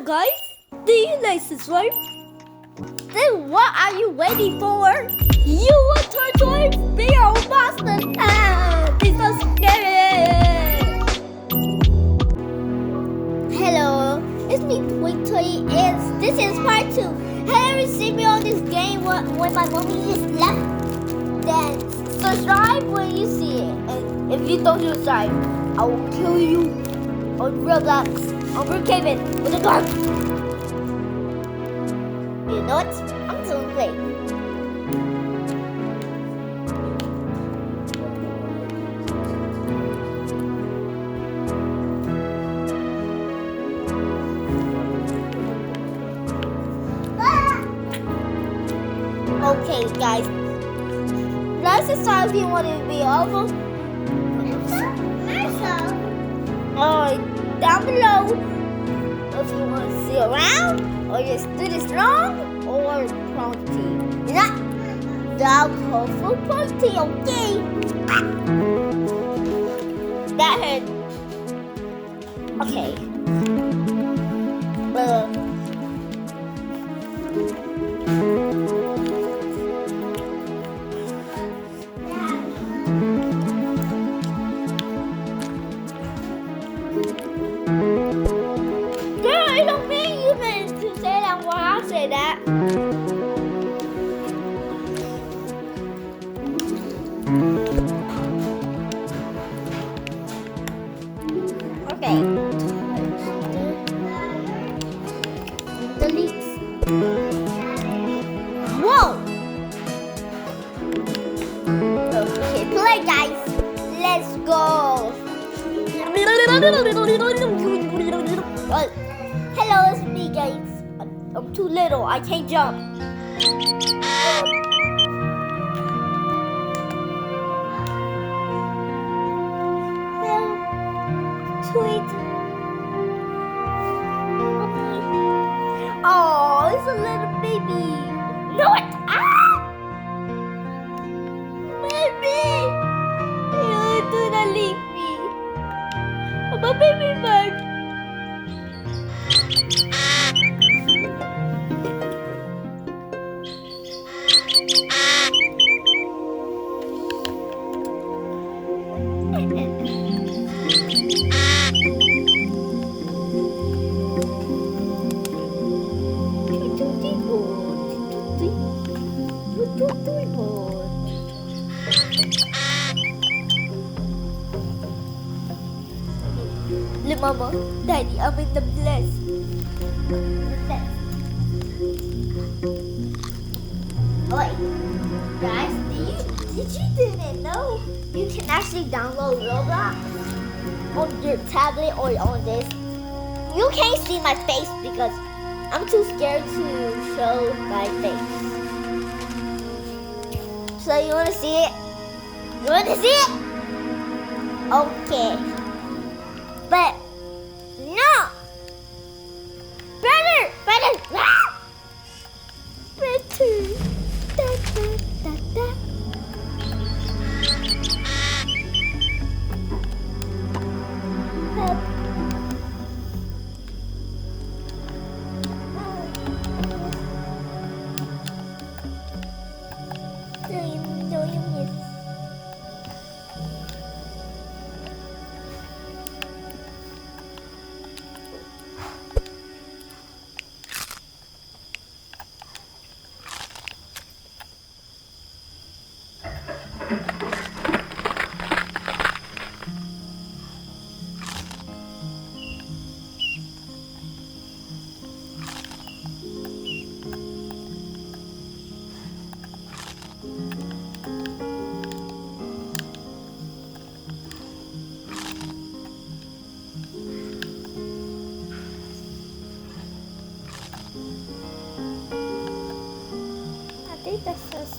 guys, do you like subscribe? Then what are you waiting for? You will turn to a feral monster. It's so scary. Hello, it's me Twitty, and this is part 2. Have you seen me on this game when my mommy is left? Then subscribe when you see it, and if you don't subscribe, I will kill you on Roblox, on birdgame with a gun. You know what? I'm doing great. Okay, guys. Let's decide if you want to be over. Down below if you want to see around or just do this long or prompty. Not the colorful prompty, okay? That hurt. Okay. I don't mean you meant to say that when I say that. Okay. Delete. Whoa! Okay, play guys. Let's go. Hello, it's me, guys. I'm too little. I can't jump. Sweet. Oh, it's a little baby. No, it's baby. You do not leave me. I'm a baby bird. Look, Mama, Daddy, I'm in the bless. Wait, guys, did you didn't know you can actually download Roblox on your tablet or on this? You can't see my face because I'm too scared to show my face. So you wanna see it? You wanna see it? Okay. But no. Better. Ah! Better. Da. Do you miss? I think that's just...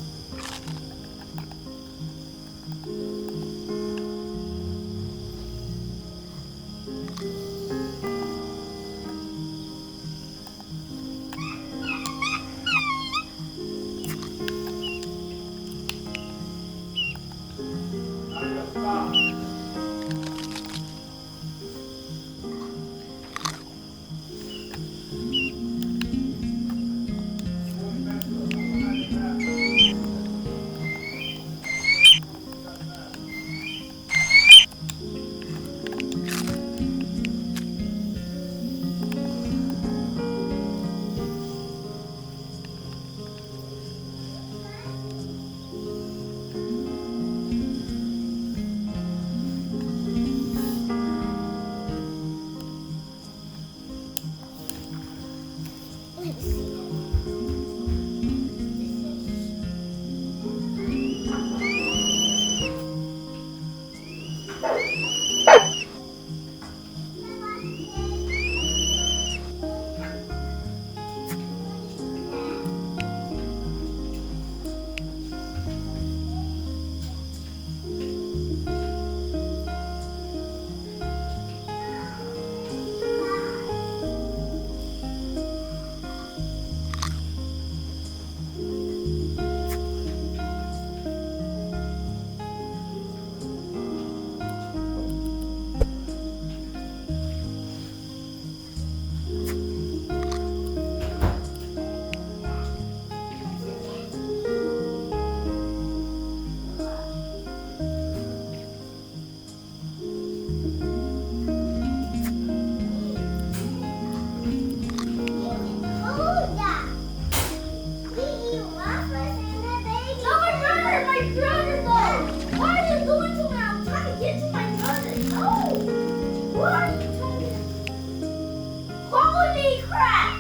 crap!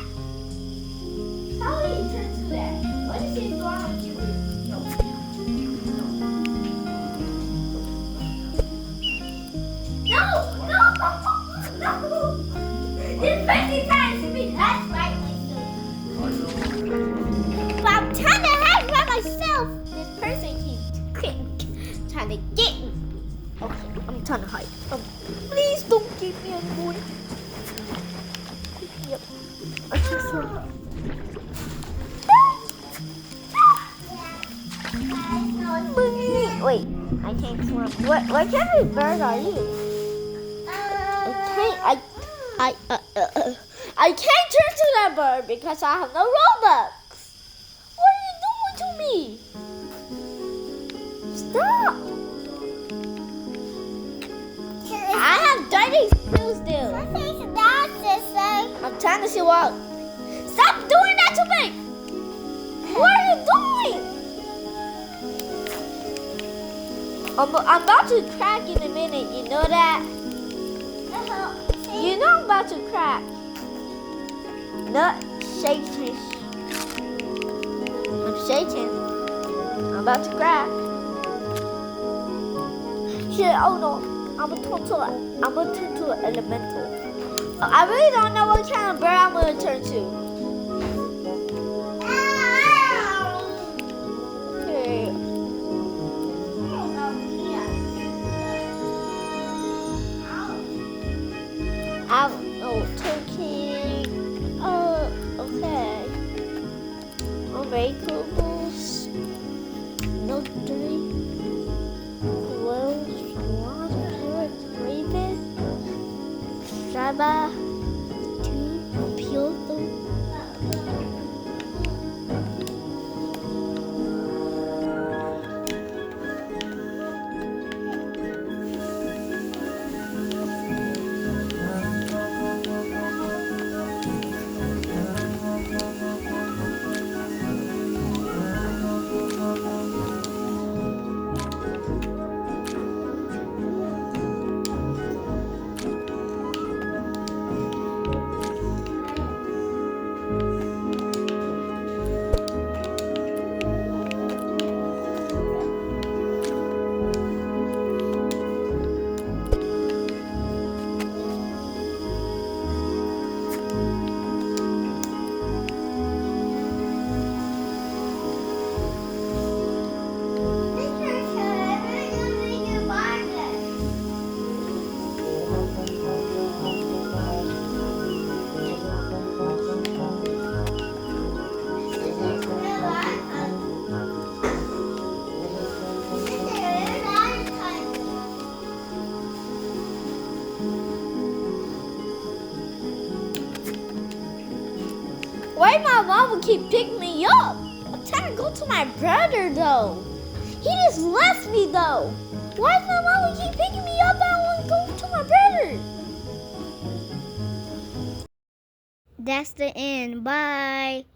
How do you turn to that? What is it wrong with you? No. No! It's 50 times to me. That's right, but I'm trying to hide by myself. This person keeps trying to get me. Okay, I'm trying to hide. Please don't get me annoyed. Yep. I just want. Wait, I can't swim. What kind of bird are you? I can't turn to that bird because I have no Robux. What are you doing to me? Stop. I have 30 skills still. I'm trying to see what. Stop doing that to me. What are you doing? I'm about to crack in a minute. You know that? You know I'm about to crack. Nut shaking. I'm shaking. I'm about to crack. Shit, oh no. I'm gonna turn to an elemental. I really don't know what kind of bird I'm gonna turn to. I don't know, turkey. Okay. Vegetables. No 3. Clothes. Water. Raven. Straba. 2. Piotr. Why my mom would keep picking me up? I'm trying to go to my brother though. He just left me though. Why my mom would keep picking me up? I want to go to my brother. That's the end. Bye.